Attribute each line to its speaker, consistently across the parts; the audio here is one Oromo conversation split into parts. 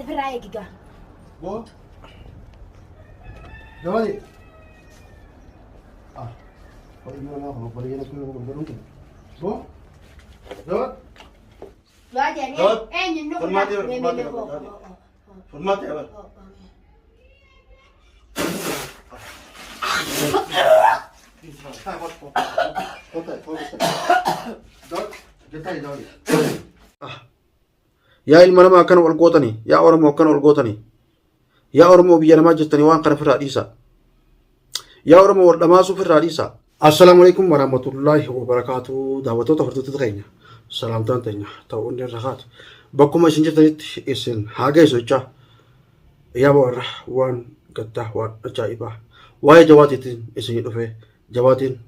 Speaker 1: Afirraa eegigaa.
Speaker 2: Boo. Jawaadi. Horii mana kana bareeda kun nama gurguruu kun. Boo. Jawaad.
Speaker 1: Jawaadi eenyu nu
Speaker 2: Formaati abal. Yaa ilma namaa akkana wal gootanii, yaa Oromoo akkana wal gootanii, yaa Oromoo biyya namaa jettanii waan kana ofirraa dhiisaa. Yaa Oromoo wal dhamaasuu ofirraa dhiisaa. Assalaamu alaikum warahmatullahi wabarakatuh. Daawwattoota hordoftoota keenya salaamtaan teenya ta'uu inni irra kaatu. Bakkuma isin jirtanitti isin haa geessochaa. Yaa warra waan gaddaa waan ajaa'ibaa. Waa'ee Jawaadiitiin isin dhufee Jawaadiin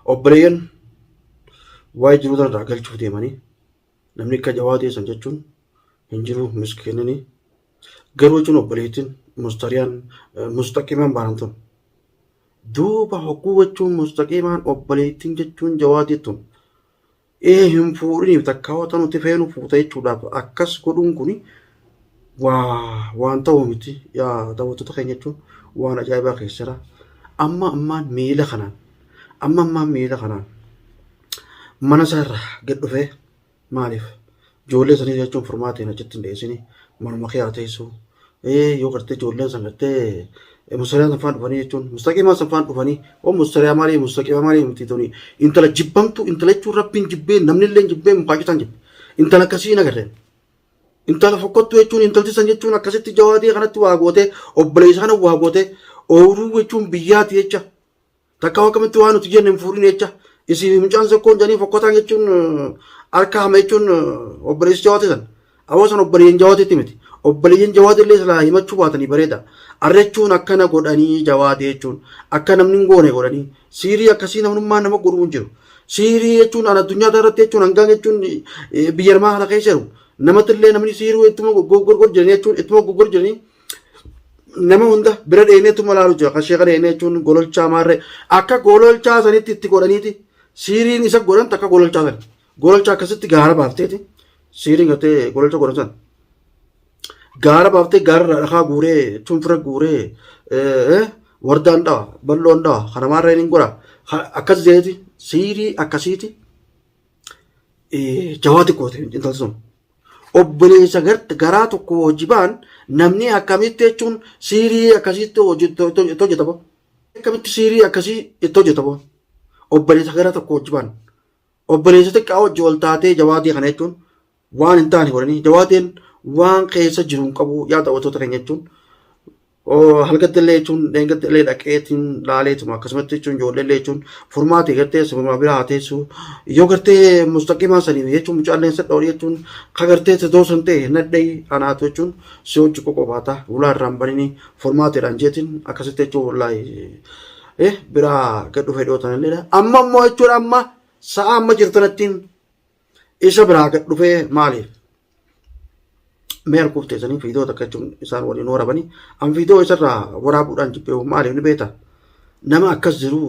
Speaker 2: obboleeyyan waa'ee jiruu irraa galchuuf deemanii namni akka Jawaadii san jechuun hin jiru miskiinanii garuu jechuun obboleettiin mustaqimaan baanamtuun duuba hogguu jechuun mustaqimaan obboleettiin jechuun Jawaadiittuun hin fuudhiniif takkaawwata nuti feenu fuuta jechuudhaaf akkas godhuun kuni waan ta'u miti yaa daawwattoota keenya jechuun waan ajaa'ibaa keessadha. Ammaan miila kanaan mana isaarra gad dhufee maaliif ijoollee sanii jechuun furmaatiin achitti hin dhiyeessini manuma kee haa teessu yoo gartee ijoolleen san gartee musariyaa sanfaan dhufanii jechuun mustaqimaa sanfaan dhufanii musariyaa maalii miti tuni intala jibbamtu intala jechuun rabbiin jibbee namni illee jibbee mukaakitaan jibbe intala akkasii nagarreen intala fokkottu jechuun intalti san jechuun akkasitti Jawaadii kanatti waa gootee obboleessa kana waa gootee ooluu jechuun biyyaati jecha takka akkamitti waan nuti jenne hin fuudhin jecha isin mucaan tokkoon janii fokkotaan jechuun harka hame jechuun obboleessi Jawaadii san awwaasan obboleeyyan Jawaadiitti miti obboleeyyan Jawaadii illee silaa himachuu baatanii bareeda arrechuun akkana godhanii Jawaadii jechuun akka namni hin goone godhanii siirii akkasii namnummaan nama godhuu hin jiru siirii jechuun an addunyaa irratti jechuun hangaan jechuun biyya namaa kana keessa jiru namatti illee namni siirii ittuma goggor jiranii jechuun ittuma goggor jiranii nama hunda bira dheeneetuma laalu jira kashee kana dheenee jechuun gololchaa maarree akka gololchaa sanitti itti godhaniiti siiriin isa godhan takka gololchaa sani gololchaa akkasitti gaara baafteeti siiriin gartee gololcha godhan san gaara baaftee gaara dhakaa guuree jechuun fira guuree wardaan dhawa balloon dhawa kana maarreen hin godha akkas jeeti siirii akkasiiti Jawaadii goote intalli sun obboleessa garaa tokko hojibaan namni akkamitti jechuun siirii akkasitti hojjetama. Akkamitti siirii akkasii itti hojjetama. Obboleessa garaa tokko hojibaan obboleessa xiqqaa hojii ol taatee Jawaadii kana jechuun waan hin taane godhanii Jawaadiin waan keessa jiru hin qabu yaa daawwattoota keenya jechuun halkatti illee jechuun dheengadda illee dhaqeetiin laaleetuma akkasumatti jechuun ijoollee illee jechuun furmaatee gartee sababa biraa haa teessu yoo gartee mustaqimaa saniif jechuun mucaalleen sadhoodhi jechuun ka gartee tadoo san ta'e nadhee anaatu jechuun si hojii qoqobaata ulaa irraan banini furmaateedhaan jeetiin akkasitti jechuun wallaahi biraa gad dhufee dhiyootan illeedha amma immoo jechuudha amma sa'a amma jirtanattiin isa biraa gad dhufee maaliif meer kuufteessanii fiidoo takka jechuun isaan waliin warabanii an fiidoo isarraa waraabuudhaan jibbee maaliif ni beekta nama akkas jiru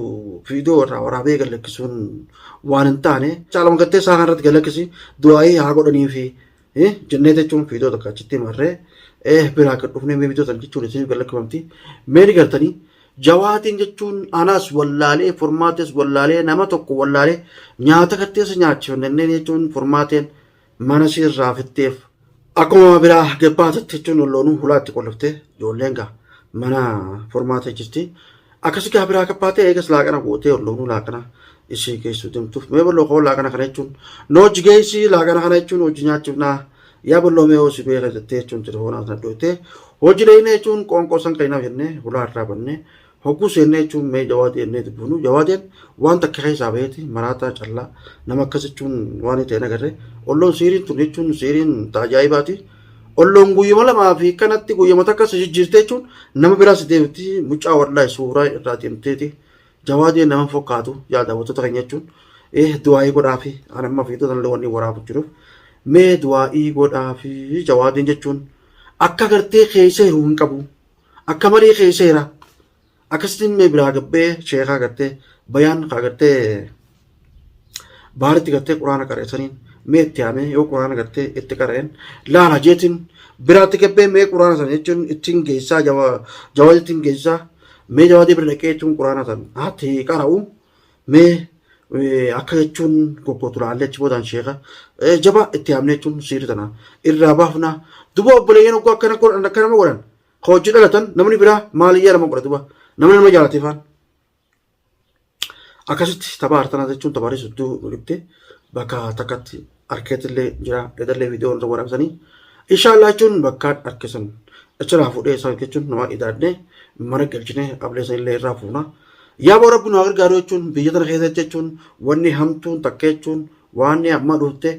Speaker 2: fiidoo irraa waraabee gallakkisuun waan hin taane caalama gattee isaa kanarratti gallakkisi du'aayii haa godhanii fi jennee jechuun fiidoo takka achitti marree biraa gad dhufnee mee fiidoo tan jechuun isin gallakkifamti mee ni gartanii Jawaadiin jechuun anaas wallaalee formaates wallaalee nama tokko wallaalee nyaata gatteessa nyaachifannee jechuun formaateen mana siirraa fitteef akkuma biraa gabbaatatti jechuun olloonuu hulaatti qolloftee ijoolleen gaa mana formaata jirti akkasii gaa biraa gabbaatee eegas laaqana gootee olloonuu laaqana ishee geessu deemtuuf mee balloo koo laaqana kana jechuun nooji geessi laaqana kana jechuun hojii nyaachuuf naa yaa balloo mee hoosii beeka jettee jechuun telefoonaa sana dhoottee hojii dheeyne jechuun qoonqoo san keenyaaf jennee hulaa irraa bannee hogguu seennee jechuun mee Jawaadii jennee dubbinu Jawaadiin waan takka keessaa baheeti maraataa callaa nama akkas jechuun waan ta'e nagarree olloon siiriin tun jechuun siiriin tajaajibaati olloon guyyama lamaa fi kanatti guyyama takka jijjiirte jechuun nama biraas deemti mucaa wallaahi suuraa irraa deemteeti Jawaadiin nama fakkaatu yaa daawwattoota keenya jechuun du'aayii godhaa fi an amma fiidoo tanallee wanni waraabu jiruuf mee du'aayii godhaa fi Jawaadiin jechuun akka gartee keessa hiruu hin qabu akka malee keessa hira akkasitti mee biraa gabbee sheekaa gartee bayaan kaa gartee baaritti gartee quraana qareessaniin meettiame yoo quraana gartee itti qara'een laala jeetiin biraatti kebbee mee quraana sana jechuun ittiin geessaa jawaadi ittiin geessaa mee jawaadii bira dhaqee jechuun quraana sana haati qara'u mee akka jechuun goggootu laallee achi boodaan sheeka jaba itti yaamne jechuun siiri tana irraa baafna duba obboleeyyan oggoo akka nama godhan hojii dhalatan namni biraa maaliyyaa nama godha duba namni nama jaalateefaan akkasitti tapha hartanaa jechuun taphaadhii sudduu dhibde bakka takkatti harkeetillee jira gadallee viidiyoo irra waraabsanii inshaallah jechuun bakka harkisan achirraa fuudhee isaa jechuun nama idaadnee mana galchinee ableessa illee irraa fuuna yaa boo rabbi nu haa gargaaru jechuun biyya tana keessatti jechuun wanni hamtuun takka jechuun waan amma dhufte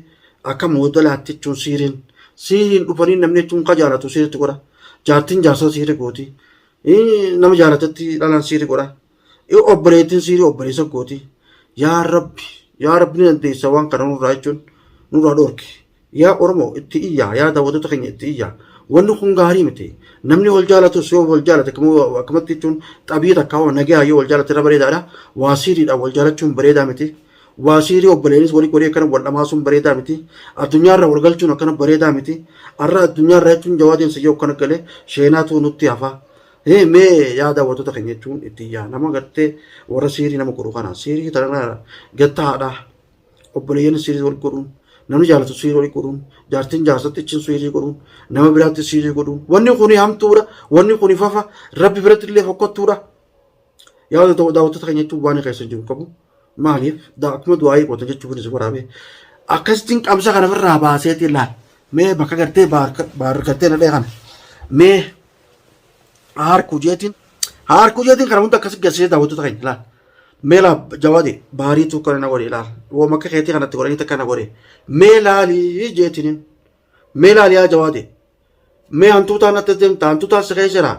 Speaker 2: akka moodalaatti jechuun siiriin dhufanii namni jechuun ka jaalatu siiritti godha jaartiin jaarsa siiri gooti nama jaalatatti dhalaan siiri godha obboleettiin siirii obboleessa gooti yaa rabbi ni dandeessa waan kana nurraa jechuun nurraa dhorki yaa oromoo itti iyyaa yaa daawwattoota keenya itti iyyaa wanni kun gaarii miti namni wal jaalatus yoo wal jaalate akkamatti jechuun xabii takka nagaa yoo wal jaalate irra bareedaadha waa siiriidhaan wal jaalachuun bareedaa miti waa siirii obboleessis walii godhee akkana wal dhamaasuun bareedaa miti addunyaarra wal galchuun akkana bareedaa miti har'a addunyaarra jechuun jawaadiin sayyoo akkana galee sheenaatu nutti hafa mee yaa daawwattoota keenya jechuun itti iyyaa nama gartee warra siirii nama godhu kana siirii tanarra gattaadha obboleeyyan siirii wal godhuun namni jaalatu siirii wal godhuun jaartiin jaarsatti ichin siirii godhuun nama biraatti siirii godhuun wanni kun hamtuudha wanni kun fafa rabbi biratti illee fokkottuudha yaa daawwattoota keenya jechuun waan keessa jiru qabu maaliif akkuma du'aayii qoota jechuun kunis waraabee akkasittiin qabsa kana irraa baaseetiin laal mee bakka gartee baargattee na dheekan mee harku jeetiin kana hunda akkasii galchee daawwattoota keenya laal mee laa jawaadi baariitu kana na godhe laal woo makka keetii kanatti godhanii takka na godhe mee laalii jeetiniin mee laalii yaa jawaadi mee hantuutaa natti deemta hantuutaa si keessa jira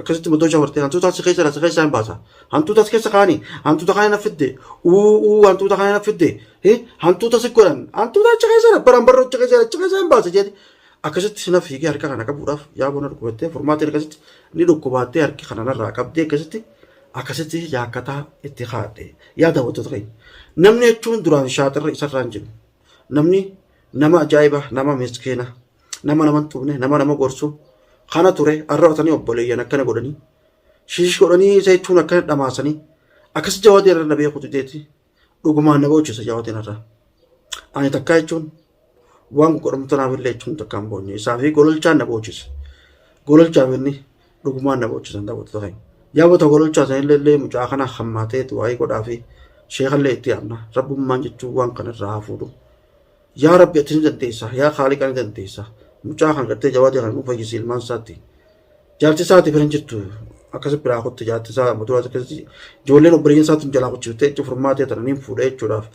Speaker 2: akkasitti maddoo shawartee hantuutaa si keessa jira si keessa hin baasa hantuutaa si keessa kaanii hantuuta kana na fidde hantuuta kana na fidde hantuuta si godhan hantuutaa achi keessa jira barambarroo achi keessa hin baasa jeeti akkasitti sina fiigee harka kana qabuudhaaf yaa bona dhukkubattee formaatiin akkasitti ni dhukkubaattee harki kana narraa qabdee akkasitti yaakkataa itti haadhe yaa daawwattoota keenya namni jechuun duraan shaaxirra isarraan jiru namni nama ajaa'iba nama miskiina nama tuqne nama gorsu kana ture arrabatanii obboleeyyan akkana godhanii shiish godhanii isa jechuun akkana dhamaasanii akkasi jawaadii irra na beekutu deeti dhugumaan na bochisa jawaadiin irra ani takkaa jechuun waan godhamtanaaf illee jechuun takkaan boonye isaa fi gololchaan na bochisa gololchaaf inni dhugumaan na bochisan daawwattoota keenya yaa bota gololchaa sanillee mucaa kana hammaateetu waa'ee godhaa fi sheekallee itti yaamna rabbummaan jechuun waan kana irraa hafuudhu yaa rabbi ati ni dandeessa yaa haaliqa ni dandeessa mucaa kan gartee jawaadii kan fayyisi ilmaan isaatti jaarti isaati biran jirtu akkasi biraa kotte jaarti isaa muturaa akkasitti ijoolleen obboleeyyan isaatti jalaa qochifte jechuun furmaatee tananiin fuudhee jechuudhaaf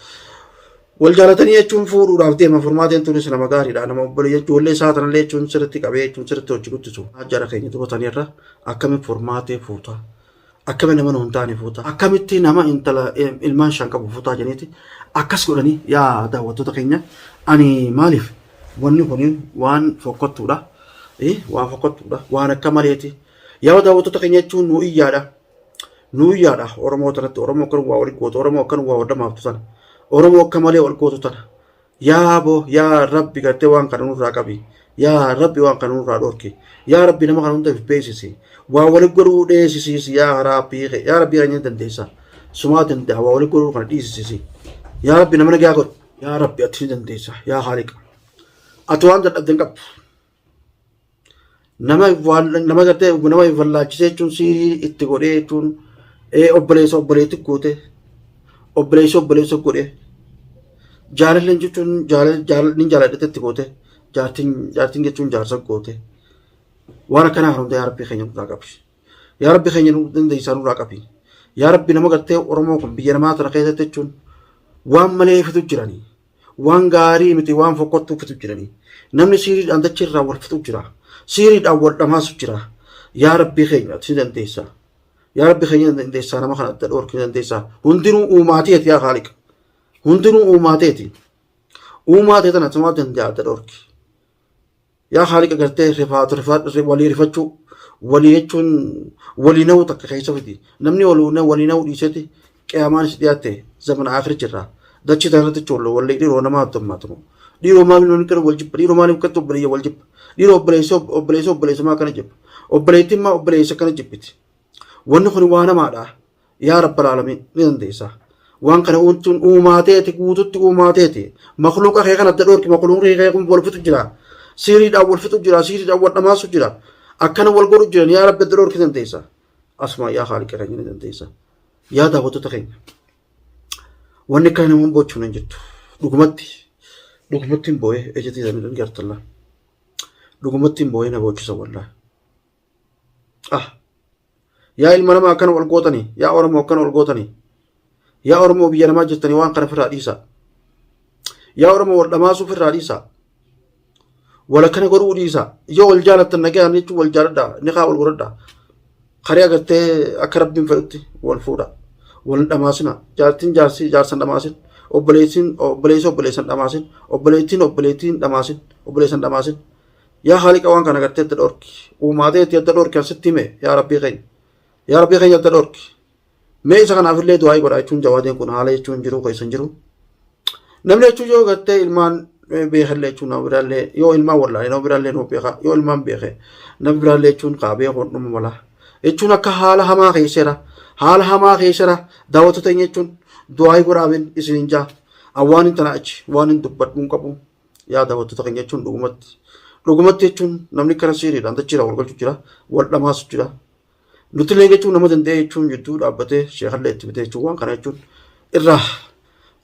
Speaker 2: wal jaalatanii jechuun fuudhuudhaaf deema furmaateen tunis nama gaariidha nama obboleeyyan ijoollee isaa tanallee jechuun sirritti qabee jechuun sirritti hojii guddisu jara keenya tubatanii irra akkamiin furmaatee fuuta akkamiin nama hin taane fuuta akkamitti nama intala ilmaan shan qabu fuutaa jeniiti akkas godhanii yaa daawwattoota keenya ani maaliif wanni kun waan fokkottuudha waan akka maleeti yaa daawwattoota keenya jechuun nu iyyaadha oromoo tanatti oromoo akkan waa waliin gootu oromoo akkan waa wadda maaftu sana oromoo akka malee wal gootu tana yaa rabbi gartee waan kana nurraa qabi yaa rabbi waan kana nurraa dhorki yaa rabbi nama kana hunda beeksisi waa wal godhuu dheesisiisi yaa rabbi keenya dandeessa sumaa danda'a waa wal godhuu kana dhiisisiisi yaa rabbi nama nagaa godhu yaa rabbi ati ni dandeessa yaa haaliqa ati waan dadhabden qabdu nama gartee nama fallaachisee jechuun siirii itti godhee jechuun obboleetti goote obboleessa godhe jaalalleen jechuun jaalalli jaaladhetti goote jaartiin jechuun jaarsa goote waan akkanaa kan hunda yaa rabbi keenya nurraa qabi yaa rabbi keenya dandeessaa nurraa qabi yaa rabbi nama gartee oromoo kun biyya namaa tana keessatti jechuun waan malee fitu jiranii waan gaarii miti waan fokkottuu fitu jiranii namni siiriidhaan dachirraa wal fitu jira siiriidhaan wal dhamaasu jira yaa rabbi keenya ati dandeessaa yaa rabbi keenya dandeessaa nama kana adda dhoorkii dandeessaa hundinuu uumaateeti yaa haaliqa hundinuu uumaateeti tana sumaa danda'a adda dhoorki yaa haaliqa gartee walii rifachuu walii jechuun walii na'uu takka keessa fiti namni walii na'uu dhiiseeti qiyaamaan si dhiyaatte zamana akhiri jirra dachii tanarratti choollo wallee dhiroo nama addummaatumu Dhiiroo maaliif namni kana wal jibba? Dhiiroo maaliif akkatti obboleeyya wal jibba? Dhiiroo obboleessa maa kana jibba? Obboleettiin maa obboleessa kana jibbiti? Wanni kun waan hamaadha. Yaa rabbal aalamiin ni dandeessa. Waan kana uumaa ta'eeti guututti uumaa ta'eeti. Makluuqa kee kan adda dhoorki makluuqni kee kun wal fixu jira. Siiriidhaan wal fixu jira. Siiriidhaan wal dhamaasu jira. Akkana wal godhu jiran yaa rabbi adda dhoorki dandeessa. Asuma yaa haaliqa keenya ni dandeessa. Yaa daawwattoota keenya. Wanni kana namoonni bochuu hin jirtu. Dhugumatti hin boo'ee ejjetii isaanii ni gartalla. Dhugumatti hin boo'ee na bochisa wallaahi. Yaa ilma namaa akkana wal gootanii, yaa Oromoo akkana wal gootanii, yaa Oromoo biyya namaa jirtanii waan kana ofirraa dhiisaa. Yaa Oromoo wal dhamaasuu ofirraa dhiisaa. Wal akkana godhuu dhiisaa. Yoo wal jaalattan nagaan jechuun wal jaaladhaa, ni kaa wal godhadhaa. Karee agartee akka rabbiin fedhutti wal fuudha. Wal dhamaasina. Jaartiin jaarsan dhamaasin. Obboleessan dhamaasin. Obboleettiin dhamaasin. Yaa haaliqa waan kana agartee adda dhoorki. Uumaatee itti adda dhoorki asitti hime yaa rabbii keenya. Yaa rabbii keenya adda dhoorki. Mee isa kanaafillee du'aa godha jechuun jawaadeen kun haala jechuun jiru keessan jiru. Namni jechuun yoo gartee ilmaan beekallee jechuun nama biraallee yoo ilmaan wallaalee nama biraallee nama beeka yoo ilmaan beeke nama biraallee jechuun qaabee hodhuma mala. Jechuun akka haala hamaa keessara daawwattoota jechuun du'aa godhaabeen isiniin jaa. Awwaan hin tanaachi waan hin dubbadhuun qabu yaa daawwattoota keenya jechuun dhugumatti jechuun namni kana siiriidhaan dachiirra wal galchu jira wal dhamaasu jira. Nuti illee jechuun nama danda'e jechuun jidduu dhaabbatee sheekallee itti bitee jechuun waan kana jechuun irraa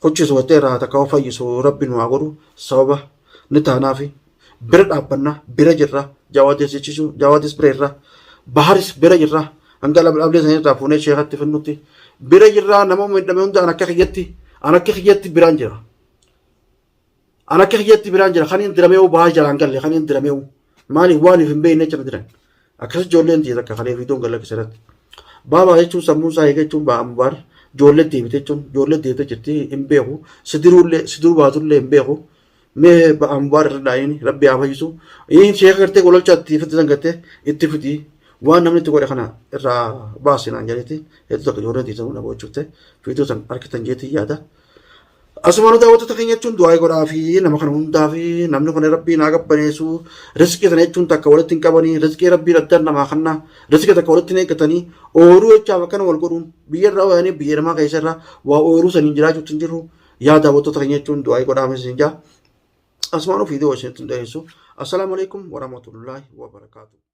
Speaker 2: hojjetu wattee irraa takka fayyisu rabbi nu haa godhu sababa ni taanaa fi bira dhaabbannaa bira jirra jawaatis jechisu jawaatis bira irraa baharis bira jirra hanga dhablee sanii irraa fuunee sheekatti finnutti bira jirra nama miidhame hunda an akka kiyyatti biraan jira. Ana akka kiyyatti biraan jira kan hin diramee bahaa jalaan galle kan hin diramee maaliif waan hin beekne jira diran. Akkas ijoolleen tiisa akka kalee fiidoon galla keessatti. Baabaa jechuun sammuu isaa eegee jechuun ba'amu baara. Ijoollee deebite jechuun ijoollee deebite jirti hin beeku. Siduruu baatullee hin beeku. Mee ba'amu baara irra daa'ini rabbi haa fayyisu. Inni sheeka gartee gololchaa itti fiddisan gartee itti fidii waan namni itti godhe kana irraa baasinaan jedheeti. Hedduu tokko ijoollee tiisa hunda gochuutte fiidoo san harkitan jeetii yaada. Asumaan daawwattoota keenya jechuun du'aa godhaa fi nama kana hundaa fi namni kun rabbii naa qabbaneessu riskii sana jechuun takka walitti hin qabanii riskii rabbii addaan namaa kannaa riskii takka walitti hin eeggatanii ooruu jechaaf akkana wal godhuun biyyarraa waa'anii biyya namaa keessarraa waa ooruu saniin jiraachuutti hin jiru yaa daawwattoota keenya jechuun du'aa godhaa meeshaan jaa asumaan fiidoo isheetti hin dhageessu. Assalaamu alaikum warahmatullahi wabarakatuh.